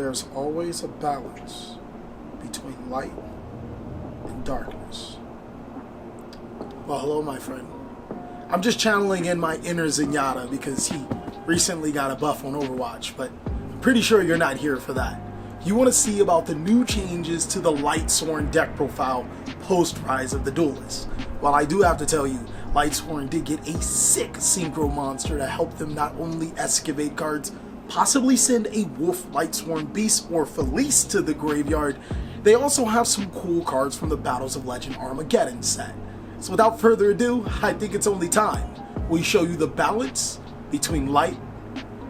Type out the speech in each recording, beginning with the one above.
there's always a balance between light and darkness. Well, hello, my friend. I'm just channeling in my inner Zenyatta because he recently got a buff on Overwatch, but I'm pretty sure you're not here for that. You want to see about the new changes to the Lightsworn deck profile post-Rise of the Duelist. While I do have to tell you, Lightsworn did get a sick synchro monster to help them not only excavate cards, possibly send a Wolf Lightsworn Beast or Felice to the graveyard. They also have some cool cards from the Battles of Legend Armageddon set. So without further ado, I think it's only time we show you the balance between light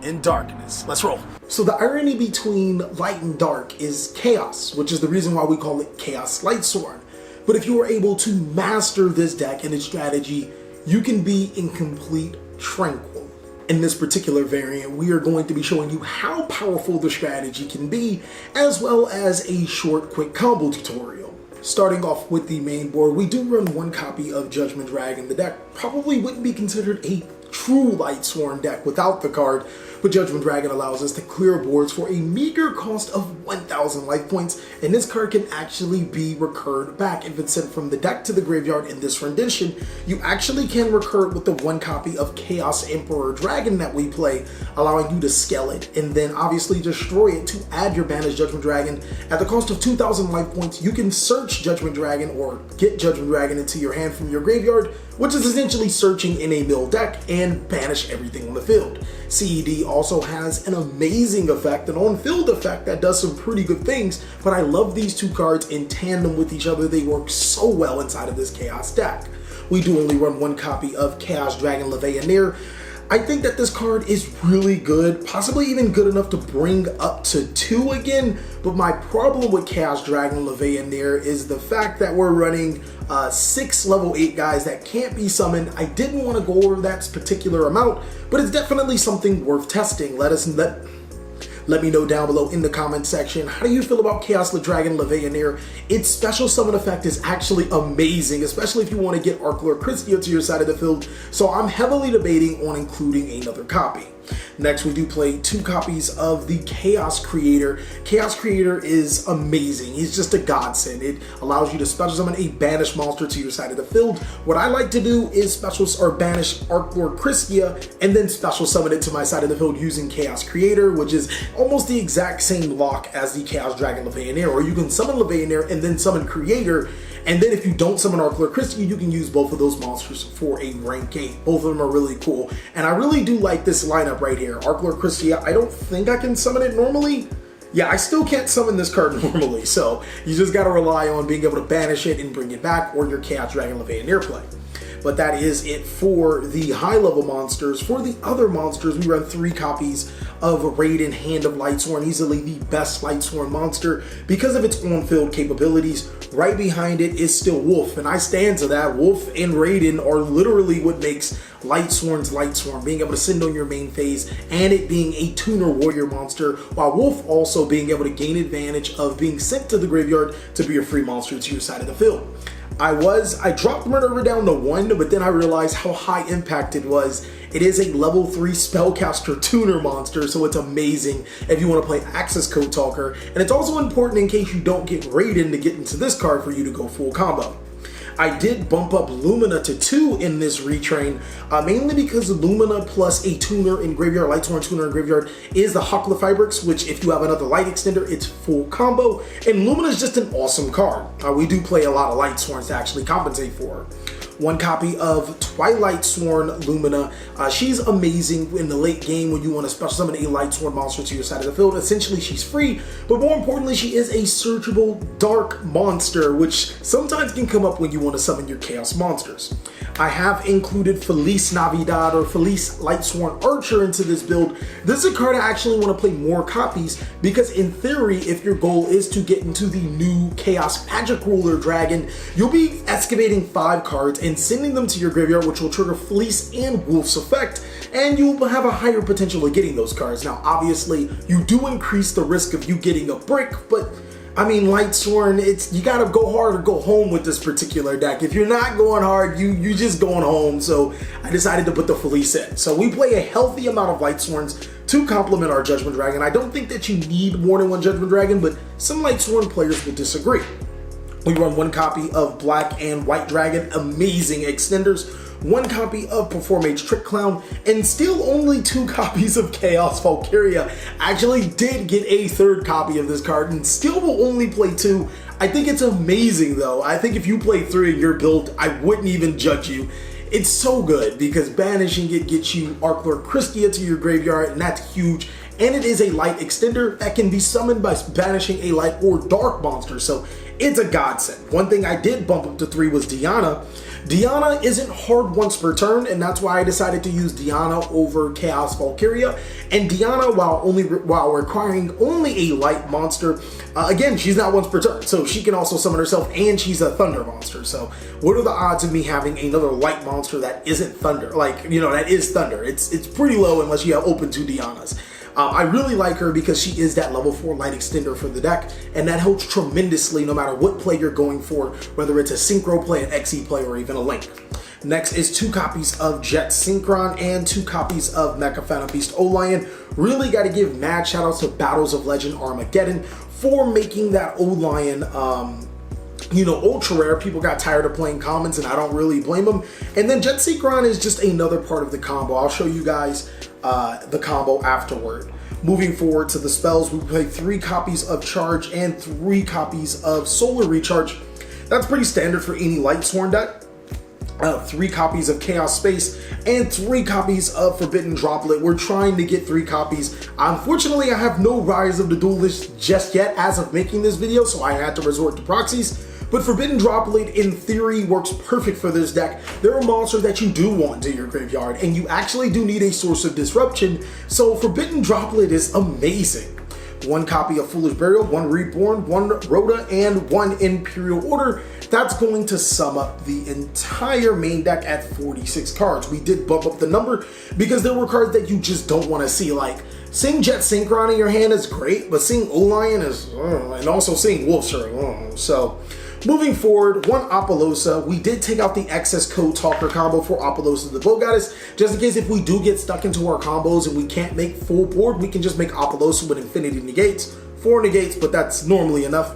and darkness. Let's roll. So the irony between light and dark is chaos, which is the reason why we call it Chaos Lightsworn. But if you are able to master this deck and its strategy, you can be in complete tranquil. In this particular variant, we are going to be showing you how powerful the strategy can be, as well as a short, quick combo tutorial. Starting off with the main board, we do run one copy of Judgment Dragon. The deck probably wouldn't be considered a true Lightsworn deck without the card, but Judgment Dragon allows us to clear boards for a meager cost of 1,000 life points, and this card can actually be recurred back. If it's sent from the deck to the graveyard in this rendition, you actually can recur it with the one copy of Chaos Emperor Dragon that we play, allowing you to scale it and then obviously destroy it to add your banished Judgment Dragon. At the cost of 2,000 life points, you can search Judgment Dragon or get Judgment Dragon into your hand from your graveyard, which is essentially searching in a mill deck, and banish everything on the field. CED also has an amazing effect, an on-field effect that does some pretty good things, but I love these two cards in tandem with each other. They work so well inside of this Chaos deck. We do only run one copy of Chaos Dragon Leveilleur. I think that this card is really good, possibly even good enough to bring up to 2 again, but my problem with Chaos Dragon Leveilleur is the fact that we're running 6 level 8 guys that can't be summoned. I didn't want to go over that particular amount, but it's definitely something worth testing. Let me know down below in the comment section, how do you feel about Chaos Dragon Leveilleur? Its special summon effect is actually amazing, especially if you want to get Arclor Christia to your side of the field, so I'm heavily debating on including another copy. Next, we do play 2 copies of the Chaos Creator. Chaos Creator is amazing. He's just a godsend. It allows you to special summon a banished monster to your side of the field. What I like to do is banish Arclor Christia and then special summon it to my side of the field using Chaos Creator, which is almost the exact same lock as the Chaos Dragon Leveilleur. Or you can summon Leveilleur and then summon Creator, and then if you don't summon Arclor Christia, you can use both of those monsters for a rank 8. Both of them are really cool, and I really do like this lineup right here. Arclor Christia, I don't think I can summon it normally. Yeah, I still can't summon this card normally, so you just gotta rely on being able to banish it and bring it back, or your Chaos Dragon Leveilleur play. But that is it for the high-level monsters. For the other monsters, we run 3 copies of Raiden Hand of Lightsworn, easily the best Lightsworn monster because of its on-field capabilities. Right behind it is still Wolf, and I stand to that. Wolf and Raiden are literally what makes Lightsworn's Lightsworn, being able to send on your main phase and it being a tuner warrior monster, while Wolf also being able to gain advantage of being sent to the graveyard to be a free monster to your side of the field. I dropped Murderer down to 1, but then I realized how high impact it was. It is a level 3 spellcaster tuner monster, so it's amazing if you want to play Access Code Talker, and it's also important in case you don't get Raiden to get into this card for you to go full combo. I did bump up Lumina to 2 in this retrain, mainly because Lumina plus a tuner in graveyard, Lightsworn tuner in graveyard, is the Huckler Fibrix, which if you have another light extender, it's full combo, and Lumina is just an awesome card. We do play a lot of Lightsworns to actually compensate for her. One copy of Lightsworn Lumina. She's amazing in the late game when you want to special summon a Lightsworn monster to your side of the field. Essentially, she's free, but more importantly, she is a searchable dark monster, which sometimes can come up when you want to summon your Chaos monsters. I have included Felice Navidad or Felice Lightsworn Archer into this build. This is a card I actually want to play more copies because in theory, if your goal is to get into the new Chaos Magic Ruler Dragon, you'll be excavating 5 cards and sending them to your graveyard, which will trigger Felice and Wolf's effect, and you'll have a higher potential of getting those cards. Now, obviously, you do increase the risk of you getting a brick, but I mean, Lightsworn, you gotta go hard or go home with this particular deck. If you're not going hard, you just going home. So I decided to put the Felice in. So we play a healthy amount of Lightsworns to complement our Judgment Dragon. I don't think that you need more than one Judgment Dragon, but some Lightsworn players will disagree. We run one copy of Black and White Dragon, amazing extenders, one copy of Perform Age Trick Clown, and still only 2 copies of Chaos Valkyria. Actually did get a 3rd copy of this card and still will only play 2. I think it's amazing though. I think if you play 3 in your build, I wouldn't even judge you. It's so good because banishing it gets you Arc Lord Christia to your graveyard, and that's huge. And it is a light extender that can be summoned by banishing a light or dark monster, so it's a godsend. One thing I did bump up to 3 was Diana. Diana isn't hard once per turn, and that's why I decided to use Diana over Chaos Valkyria. And Diana, while requiring only a light monster, again, she's not once per turn, so she can also summon herself, and she's a thunder monster. So what are the odds of me having another light monster that isn't thunder? Like, you know, that is thunder. It's pretty low unless you have open 2 Dianas. I really like her because she is that level 4 light extender for the deck, and that helps tremendously no matter what play you're going for, whether it's a synchro play, an XE play, or even a link. Next is 2 copies of Jet Synchron and 2 copies of Mecha Phantom Beast O-Lion. Really got to give mad shoutouts to Battles of Legend Armageddon for making that O-Lion you know, ultra rare. People got tired of playing commons, and I don't really blame them. And then Jet Synchron is just another part of the combo. I'll show you guys the combo afterward. Moving forward to the spells, we play 3 copies of Charge and 3 copies of Solar Recharge. That's pretty standard for any Lightsworn deck. 3 copies of Chaos Space and 3 copies of Forbidden Droplet. We're trying to get 3 copies. Unfortunately, I have no Rise of the Duelist just yet as of making this video, so I had to resort to proxies. But Forbidden Droplet, in theory, works perfect for this deck. There are monsters that you do want to your graveyard, and you actually do need a source of disruption, so Forbidden Droplet is amazing. 1 copy of Foolish Burial, 1 Reborn, 1 Rhoda, and 1 Imperial Order. That's going to sum up the entire main deck at 46 cards. We did bump up the number because there were cards that you just don't want to see, like seeing Jet Synchron in your hand is great, but seeing O-Lion is, and also seeing Wolfsur, so moving forward, 1 Apollosa. We did take out the excess Code Talker combo for Apollosa the Bow Goddess, just in case if we do get stuck into our combos and we can't make full board, we can just make Apollosa with Infinity Negates, 4 Negates, but that's normally enough.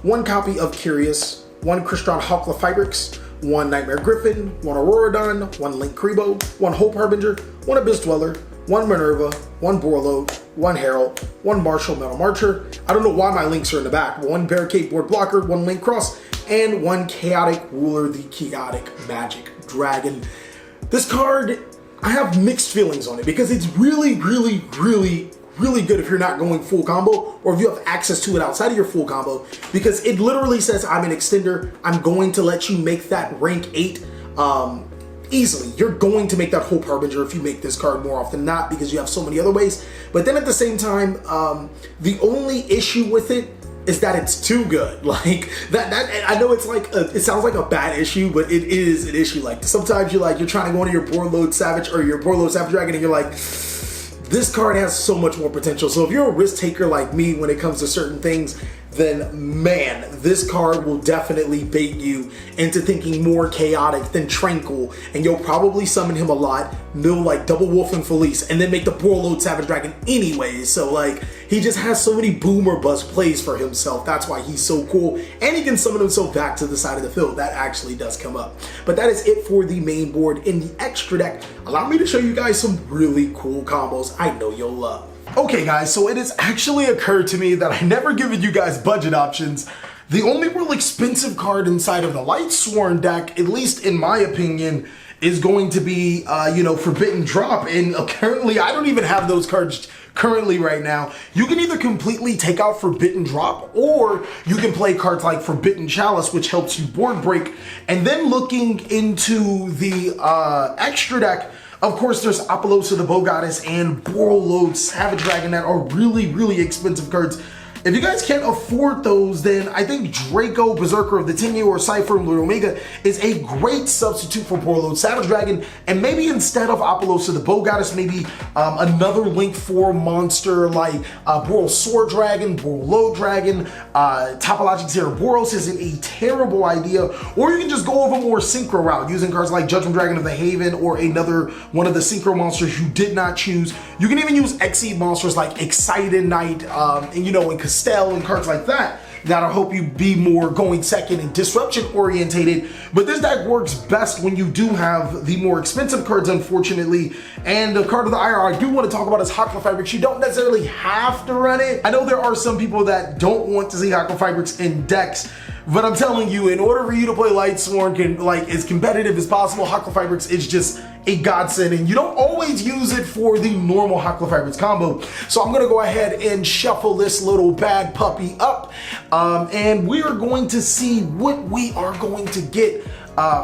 1 copy of Curious, 1 Crystron Hawkla Fibrix, 1 Nightmare Griffin, 1 Auroradon, 1 Link Kribo, 1 Hope Harbinger, 1 Abyss Dweller, 1 Minerva, 1 Borload, 1 Herald, 1 Martial Metal Marcher. I don't know why my links are in the back, but 1 Barricade Board Blocker, 1 Link Cross, and 1 Chaotic Ruler, the Chaotic Magic Dragon. This card, I have mixed feelings on it because it's really good if you're not going full combo, or if you have access to it outside of your full combo, because it literally says, I'm an extender, I'm going to let you make that rank 8 easily. You're going to make that Hope Harbinger if you make this card more often than not, because you have so many other ways. But then at the same time, the only issue with it is that it's too good. Like that I know it's like it sounds like a bad issue, but it is an issue. Like sometimes you're trying to go into your Borload Savage or your Borload Savage Dragon, and you're like, this card has so much more potential. So if you're a risk taker like me when it comes to certain things, then man, this card will definitely bait you into thinking more chaotic than Tranquil, and you'll probably summon him a lot, mill like Double Wolf and Felice, and then make the Borload Savage Dragon anyways. So like, he just has so many boom or bust plays for himself. That's why he's so cool, and he can summon himself back to the side of the field. That actually does come up. But that is it for the main board. In the extra deck, allow me to show you guys some really cool combos I know you'll love. Okay guys, so it has actually occurred to me that I never given you guys budget options. The only real expensive card inside of the Lightsworn deck, at least in my opinion, is going to be, you know, Forbidden Drop. And currently, I don't even have those cards currently right now. You can either completely take out Forbidden Drop, or you can play cards like Forbidden Chalice, which helps you board break. And then looking into the extra deck, of course, there's Apollosa the Bow Goddess and Borload Savage Dragon that are really expensive cards. If you guys can't afford those, then I think Draco, Berserker of the Tenyu, or Cypher and Blue Omega is a great substitute for Borreload Savage Dragon, and maybe instead of Apollosa the Bow Goddess, maybe another Link 4 monster like Boral Sword Dragon, Borreload Dragon, Topologic Boros isn't a terrible idea, or you can just go over more synchro route using cards like Judgment Dragon of the Haven or another one of the synchro monsters you did not choose. You can even use Exceed monsters like Excited Knight, and you know, and Castell and cards like that. That'll help you be more going second and disruption orientated. But this deck works best when you do have the more expensive cards, unfortunately. And the card of the IR I do want to talk about is Hacklefibrix. You don't necessarily have to run it. I know there are some people that don't want to see Hacklefibrix in decks, but I'm telling you, in order for you to play Lightsworn like as competitive as possible, Hacklefibrix is just a godsend, and you don't always use it for the normal Hacklefibrix combo. So I'm gonna go ahead and shuffle this little bad puppy up, and we are going to see what we are going to get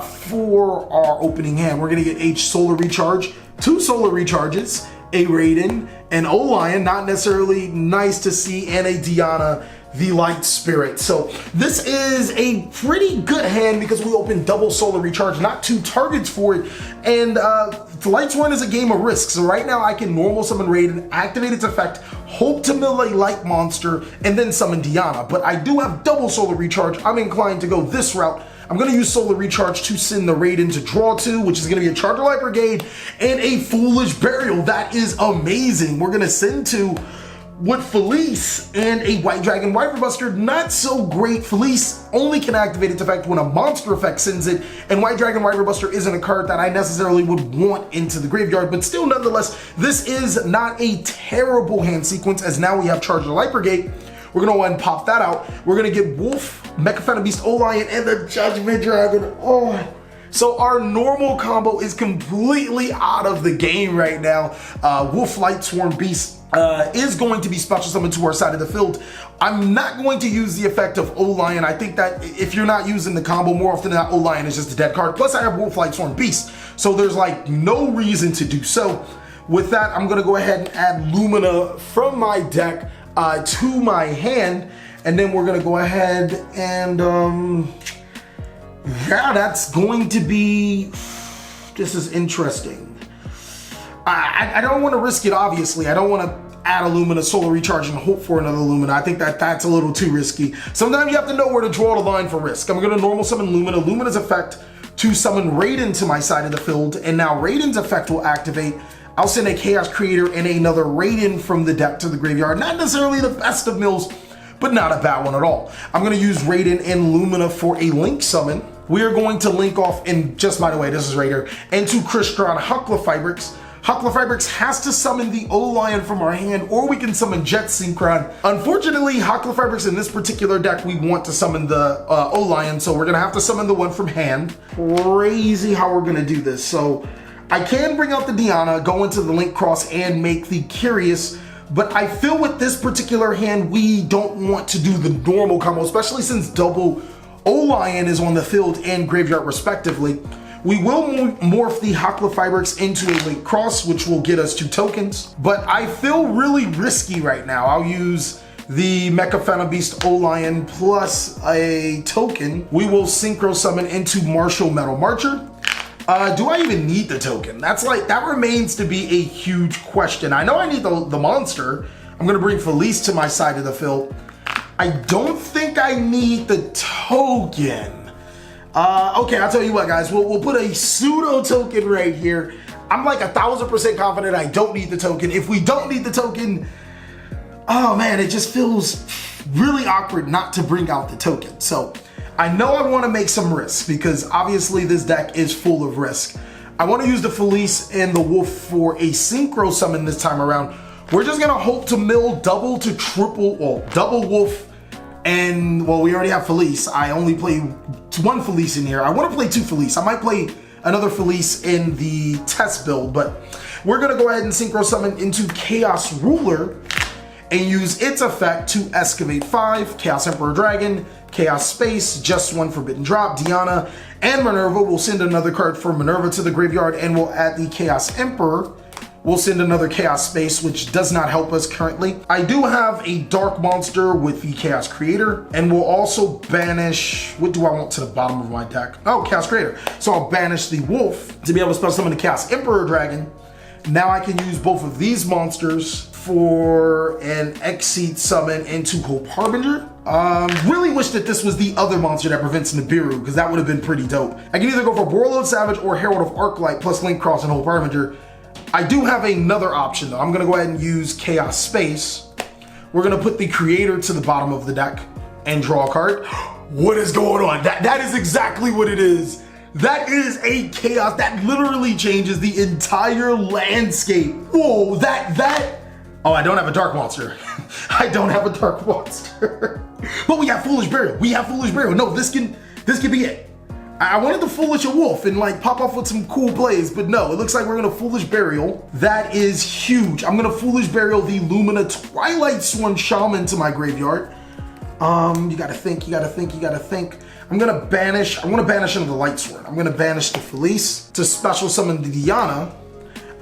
for our opening hand. We're gonna get H Solar Recharge, 2 Solar Recharges, a Raiden, an O-Lion, not necessarily nice to see, and a Diana, the Light Spirit. So this is a pretty good hand because we opened double Solar Recharge, not 2 targets for it, and Lightsworn is a game of risk. So right now I can normal summon Raiden, activate its effect, hope to mill a light monster, and then summon Diana. But I do have double Solar Recharge. I'm inclined to go this route. I'm gonna use Solar Recharge to send the Raiden to draw 2, which is gonna be a Charger Light Brigade and a Foolish Burial. That is amazing. We're gonna send 2 with Felice and a White Dragon Wyvern Buster. Not so great. Felice only can activate its effect when a monster effect sends it, and White Dragon Wyvern Buster isn't a card that I necessarily would want into the graveyard, but still, nonetheless, this is not a terrible hand sequence, as now we have Charger Light Brigade. We're gonna go ahead and pop that out. We're gonna get Wolf, Mecha Phantom Beast, O-Lion, and the Judgment Dragon. Oh. So our normal combo is completely out of the game right now. Wolf Lightsworn Beast is going to be special summoned to our side of the field. I'm not going to use the effect of O-Lion. I think that if you're not using the combo, more often than not, O-Lion is just a dead card. Plus I have Wolf Lightsworn Beast, so there's like no reason to do so. With that, I'm gonna go ahead and add Lumina from my deck to my hand, and then we're gonna go ahead and yeah, that's going to be, this is interesting. I don't want to risk it, obviously. I don't want to add a Lumina, Solar Recharge, and hope for another Lumina. I think that that's a little too risky. Sometimes you have to know where to draw the line for risk. I'm going to normal summon Lumina. Lumina's effect to summon Raiden to my side of the field, and now Raiden's effect will activate. I'll send a Chaos Creator and another Raiden from the deck to the graveyard. Not necessarily the best of mills, but not a bad one at all. I'm going to use Raiden and Lumina for a Link summon. We are going to link off, and just by the way, this is Raider, into Crystron Hacklefibrix. Hacklefibrix has to summon the O-Lion from our hand, or we can summon Jet Synchron. Unfortunately, Hacklefibrix in this particular deck, we want to summon the O-Lion, so we're gonna have to summon the one from hand. Crazy how we're gonna do this. So I can bring out the Diana, go into the Link Cross, and make the Curious, but I feel with this particular hand, we don't want to do the normal combo, especially since double O-Lion is on the field and graveyard respectively. We will morph the Hacklefibrix into a Link Cross, which will get us 2 tokens, but I feel really risky right now. I'll use the Mecha Phantom Beast O-Lion plus a token. We will Synchro Summon into Martial Metal Marcher. Do I even need the token? That remains to be a huge question. I know I need the monster. I'm gonna bring Felice to my side of the field. I don't think I need the token. Okay, I'll tell you what, guys. We'll put a pseudo token right here. I'm like 1000% confident I don't need the token. If we don't need the token, oh man, it just feels really awkward not to bring out the token. So I know I want to make some risks because obviously this deck is full of risk. I want to use the Felice and the Wolf for a Synchro Summon this time around. We're just gonna hope to mill double to triple, well, double Wolf, and well, we already have Felice. I only play 1 Felice in here. I want to play 2 Felice. I might play another Felice in the test build, but we're gonna go ahead and Synchro Summon into Chaos Ruler and use its effect to excavate 5, Chaos Emperor Dragon, Chaos Space, just 1 Forbidden Drop, Diana, and Minerva. We'll send another card for Minerva to the graveyard, and we'll add the Chaos Emperor We'll send another Chaos Space, which does not help us currently. I do have a Dark Monster with the Chaos Creator, and we'll also banish, what do I want to the bottom of my deck? Oh, Chaos Creator. So I'll banish the Wolf to be able to special summon the Chaos Emperor Dragon. Now I can use both of these monsters for an Exceed summon into Hope Harbinger. Really wish that this was the other monster that prevents Nibiru, because that would have been pretty dope. I can either go for Warlord Savage or Herald of Arclight plus Link Cross and Hope Harbinger. I do have another option though. I'm gonna go ahead and use Chaos Space. We're gonna put the Creator to the bottom of the deck and draw a card. What is going on? That is exactly what it is. That is a Chaos. That literally changes the entire landscape. Whoa, oh, I don't have a Dark Monster. I don't have a Dark Monster. But we have Foolish Burial. We have Foolish Burial. No, this can be it. I wanted to Foolish a Wolf and like pop off with some cool plays, but no, it looks like we're gonna Foolish Burial. That is huge. I'm gonna Foolish Burial the Lumina Lightsworn Shaman to my graveyard. You gotta think. I wanna banish into the Lightsworn. I'm gonna banish the Felice to special summon the Diana.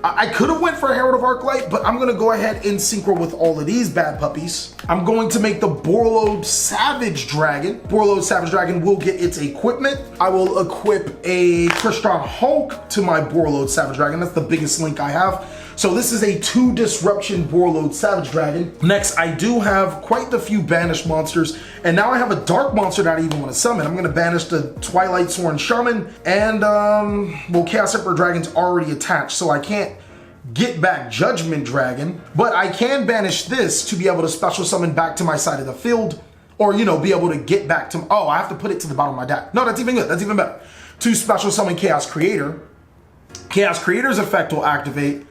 I could have went for Herald of Arclight, but I'm gonna go ahead and synchro with all of these bad puppies. I'm going to make the Borlode Savage Dragon. Borlode Savage Dragon will get its equipment. I will equip a Crystron Hulk to my Borlode Savage Dragon. That's the biggest link I have. So this is a 2 disruption Borlode Savage Dragon. Next, I do have quite a few banished monsters, and now I have a dark monster that I even want to summon. I'm gonna banish the Lightsworn Shaman, and well, Chaos Emperor Dragon's already attached, so I can't get back Judgment Dragon, but I can banish this to be able to special summon back to my side of the field, or you know, be able to get back to, oh, I have to put it to the bottom of my deck. No, that's even good, that's even better. To special summon Chaos Creator. Chaos Creator's effect will activate.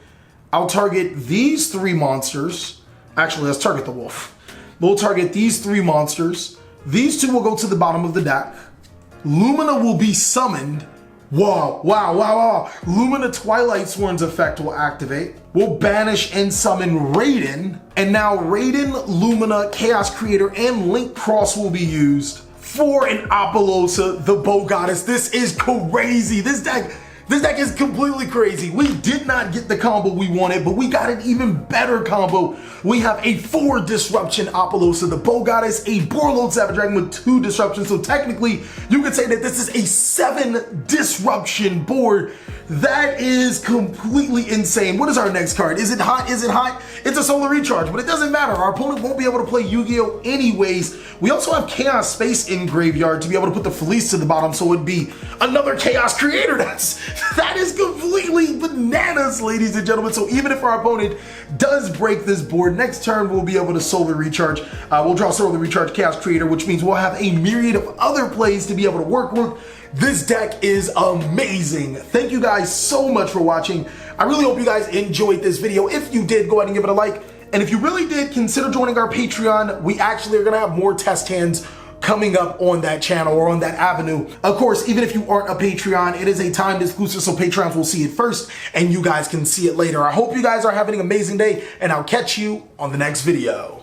I'll target these 3 monsters. Actually, let's target the Wolf. We'll target these 3 monsters. These 2 will go to the bottom of the deck. Lumina will be summoned. Wow. Lumina Lightsworn's effect will activate. We'll banish and summon Raiden. And now Raiden, Lumina, Chaos Creator, and Link Cross will be used for an Apollousa, the Bow Goddess. This is crazy. This deck is completely crazy. We did not get the combo we wanted, but we got an even better combo. We have a 4 disruption Apollousa, the Bow Goddess, a Borlode Savage Dragon with 2 disruptions. So technically, you could say that this is a 7 disruption board. That is completely insane. What is our next card? Is it hot? Is it hot? It's a Solar Recharge, but it doesn't matter. Our opponent won't be able to play Yu-Gi-Oh! Anyways. We also have Chaos Space in graveyard to be able to put the Felice to the bottom, so it'd be another Chaos Creator. That is completely bananas, ladies and gentlemen. So even if our opponent does break this board, next turn we'll be able to Solar Recharge. We'll draw Solar Recharge Chaos Creator, which means we'll have a myriad of other plays to be able to work with. This deck is amazing. Thank you guys so much for watching. I really hope you guys enjoyed this video. If you did, go ahead and give it a like. And if you really did, consider joining our Patreon. We actually are gonna have more test hands coming up on that channel or on that avenue. Of course, even if you aren't a Patreon, it is a timed exclusive, so Patreons will see it first and you guys can see it later. I hope you guys are having an amazing day, and I'll catch you on the next video.